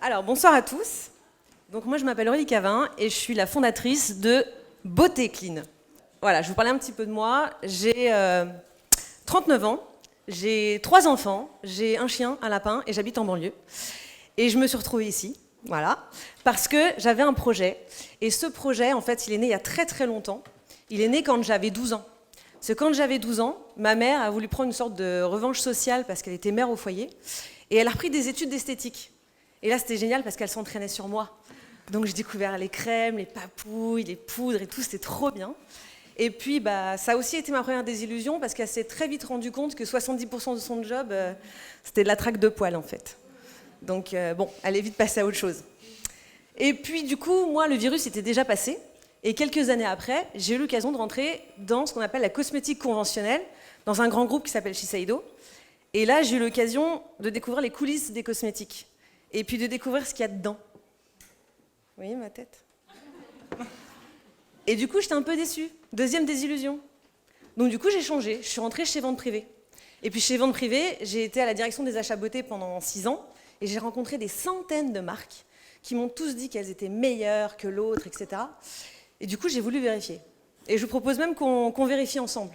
Alors, bonsoir à tous. Donc, moi, je m'appelle Aurélie Cavin et je suis la fondatrice de Beauté Clean. Voilà, je vais vous parler un petit peu de moi. J'ai 39 ans, j'ai 3 enfants, j'ai un chien, un lapin et j'habite en banlieue. Et je me suis retrouvée ici, voilà, parce que j'avais un projet. Et ce projet, en fait, il est né il y a très très longtemps. Il est né quand j'avais 12 ans. Parce que quand j'avais 12 ans, ma mère a voulu prendre une sorte de revanche sociale parce qu'elle était mère au foyer. Et elle a repris des études d'esthétique. Et là, c'était génial parce qu'elle s'entraînait sur moi. Donc, j'ai découvert les crèmes, les papouilles, les poudres et tout, c'était trop bien. Et puis, ça a aussi été ma première désillusion parce qu'elle s'est très vite rendue compte que 70% de son job, c'était de la traque de poils, en fait. Donc, bon, elle est vite passée à autre chose. Et puis, du coup, moi, le virus était déjà passé. Et quelques années après, j'ai eu l'occasion de rentrer dans ce qu'on appelle la cosmétique conventionnelle, dans un grand groupe qui s'appelle Shiseido. Et là, j'ai eu l'occasion de découvrir les coulisses des cosmétiques. Et puis de découvrir ce qu'il y a dedans. Vous voyez ma tête? Et du coup, j'étais un peu déçue. Deuxième désillusion. Donc du coup, j'ai changé. Je suis rentrée chez Vente Privée. Et puis chez Vente Privée, j'ai été à la direction des achats beauté pendant 6 ans. Et j'ai rencontré des centaines de marques qui m'ont tous dit qu'elles étaient meilleures que l'autre, etc. Et du coup, j'ai voulu vérifier. Et je vous propose même qu'on vérifie ensemble.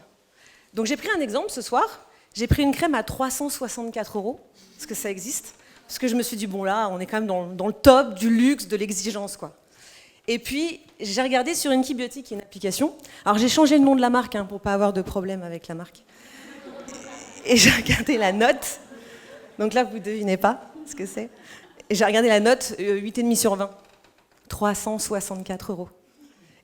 Donc j'ai pris un exemple ce soir. J'ai pris une crème à 364 €, parce que ça existe. Parce que je me suis dit, bon là, on est quand même dans le top du luxe, de l'exigence, quoi. Et puis, j'ai regardé sur Inky Beauty, qui est une application. Alors, j'ai changé le nom de la marque, pour ne pas avoir de problème avec la marque. Et j'ai regardé la note. Donc là, vous ne devinez pas ce que c'est. Et j'ai regardé la note, 8,5 sur 20. 364 €.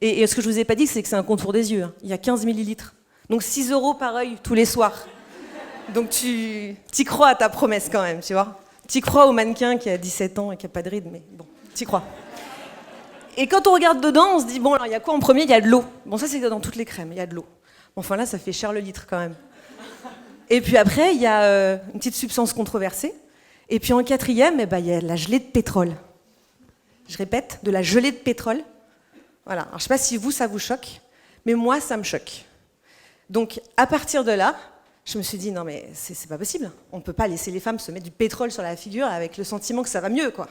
Et ce que je ne vous ai pas dit, c'est que c'est un contour des yeux. Il y a 15 millilitres. Donc 6 € par œil tous les soirs. Donc tu y crois à ta promesse quand même, tu vois. Tu y crois au mannequin qui a 17 ans et qui n'a pas de rides, mais bon, tu y crois. Et quand on regarde dedans, on se dit, bon, alors il y a quoi en premier? Il y a de l'eau. Bon, ça c'est dans toutes les crèmes, il y a de l'eau. Bon, enfin là, ça fait cher le litre quand même. Et puis après, il y a une petite substance controversée. Et puis en quatrième, il y a de la gelée de pétrole. Je répète, de la gelée de pétrole. Voilà. Alors je ne sais pas si vous, ça vous choque, mais moi, ça me choque. Donc à partir de là, je me suis dit, non mais c'est pas possible. On ne peut pas laisser les femmes se mettre du pétrole sur la figure avec le sentiment que ça va mieux, quoi.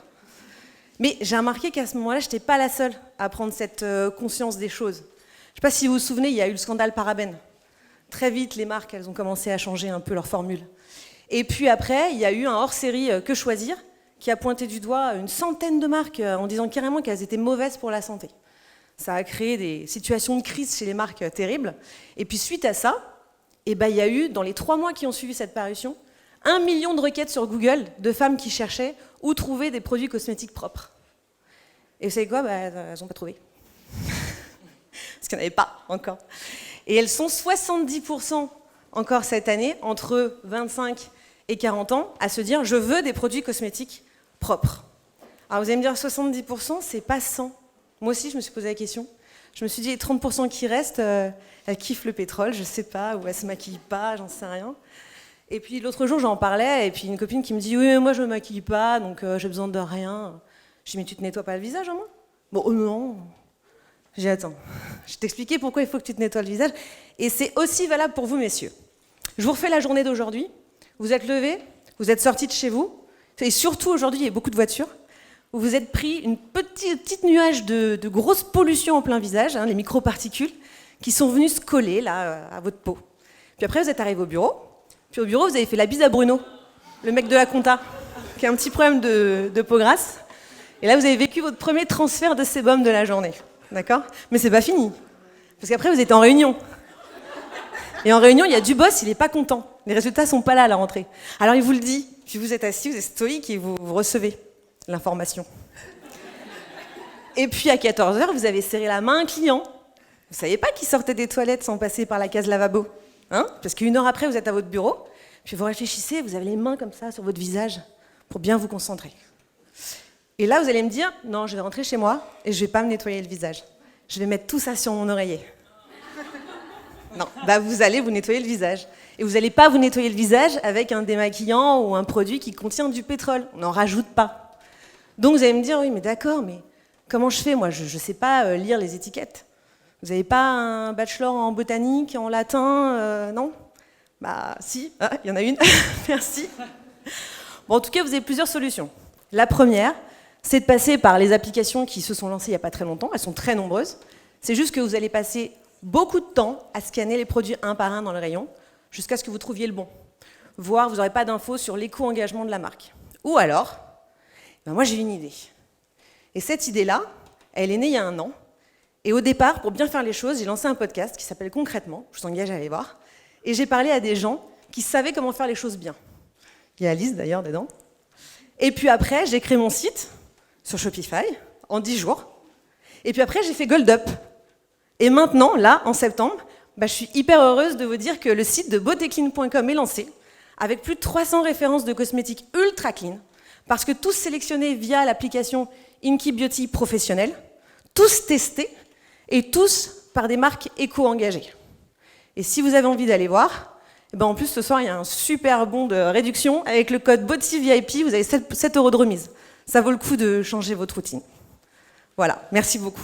Mais j'ai remarqué qu'à ce moment-là, je n'étais pas la seule à prendre cette conscience des choses. Je ne sais pas si vous vous souvenez, il y a eu le scandale parabène. Très vite, les marques, elles ont commencé à changer un peu leur formule. Et puis après, il y a eu un hors-série Que choisir, qui a pointé du doigt une centaine de marques en disant carrément qu'elles étaient mauvaises pour la santé. Ça a créé des situations de crise chez les marques terribles. Et puis suite à ça, il y a eu, dans les 3 mois qui ont suivi cette parution, 1 million de requêtes sur Google de femmes qui cherchaient où trouver des produits cosmétiques propres. Et vous savez quoi? Elles n'ont pas trouvé. Parce qu'il n'y en avait pas encore. Et elles sont 70% encore cette année, entre 25 et 40 ans, à se dire « je veux des produits cosmétiques propres ». Alors vous allez me dire 70%, c'est pas 100. Moi aussi, je me suis posé la question. Je me suis dit, les 30% qui restent, elles kiffent le pétrole, je sais pas, ou elles se maquillent pas, j'en sais rien. Et puis l'autre jour, j'en parlais, et puis une copine qui me dit, oui, mais moi je me maquille pas, donc j'ai besoin de rien. Je dis, mais tu te nettoies pas le visage, moi? Bon, non. J'ai dit, attends, je vais t'expliquer pourquoi il faut que tu te nettoies le visage. Et c'est aussi valable pour vous, messieurs. Je vous refais la journée d'aujourd'hui. Vous êtes levés, vous êtes sortis de chez vous, et surtout aujourd'hui, il y a beaucoup de voitures. Vous vous êtes pris une petite nuage de grosse pollution en plein visage, les microparticules, qui sont venues se coller là, à votre peau. Puis après, vous êtes arrivé au bureau. Puis au bureau, vous avez fait la bise à Bruno, le mec de la compta, qui a un petit problème de peau grasse. Et là, vous avez vécu votre premier transfert de sébum de la journée. D'accord? Mais c'est pas fini. Parce qu'après, vous êtes en réunion. Et en réunion, il y a du boss, il n'est pas content. Les résultats sont pas là à la rentrée. Alors il vous le dit. Puis vous êtes assis, vous êtes stoïque et vous recevez l'information. Et puis à 14h, vous avez serré la main à un client. Vous ne saviez pas qu'il sortait des toilettes sans passer par la case lavabo. Parce qu'une heure après, vous êtes à votre bureau, puis vous réfléchissez, vous avez les mains comme ça sur votre visage pour bien vous concentrer. Et là, vous allez me dire, non, je vais rentrer chez moi et je ne vais pas me nettoyer le visage. Je vais mettre tout ça sur mon oreiller. Non, vous allez vous nettoyer le visage. Et vous n'allez pas vous nettoyer le visage avec un démaquillant ou un produit qui contient du pétrole. On n'en rajoute pas. Donc vous allez me dire, oui, mais d'accord, mais comment je fais? Moi, je ne sais pas lire les étiquettes. Vous n'avez pas un bachelor en botanique, en latin, non? Si, il y en a une, merci. Bon, en tout cas, vous avez plusieurs solutions. La première, c'est de passer par les applications qui se sont lancées il n'y a pas très longtemps. Elles sont très nombreuses. C'est juste que vous allez passer beaucoup de temps à scanner les produits un par un dans le rayon jusqu'à ce que vous trouviez le bon. Voire, vous n'aurez pas d'infos sur l'éco-engagement de la marque. Ou alors, moi j'ai une idée. Et cette idée-là, elle est née il y a 1 an. Et au départ, pour bien faire les choses, j'ai lancé un podcast qui s'appelle Concrètement, je vous engage à aller voir. Et j'ai parlé à des gens qui savaient comment faire les choses bien. Il y a Alice d'ailleurs dedans. Et puis après, j'ai créé mon site sur Shopify en 10 jours. Et puis après, j'ai fait Gold Up. Et maintenant, là, en septembre, je suis hyper heureuse de vous dire que le site de beautéclean.com est lancé, avec plus de 300 références de cosmétiques ultra clean, parce que tous sélectionnés via l'application Inky Beauty professionnelle, tous testés, et tous par des marques éco-engagées. Et si vous avez envie d'aller voir, en plus ce soir il y a un super bon de réduction avec le code BOTYVIP, vous avez 7 € de remise. Ça vaut le coup de changer votre routine. Voilà, merci beaucoup.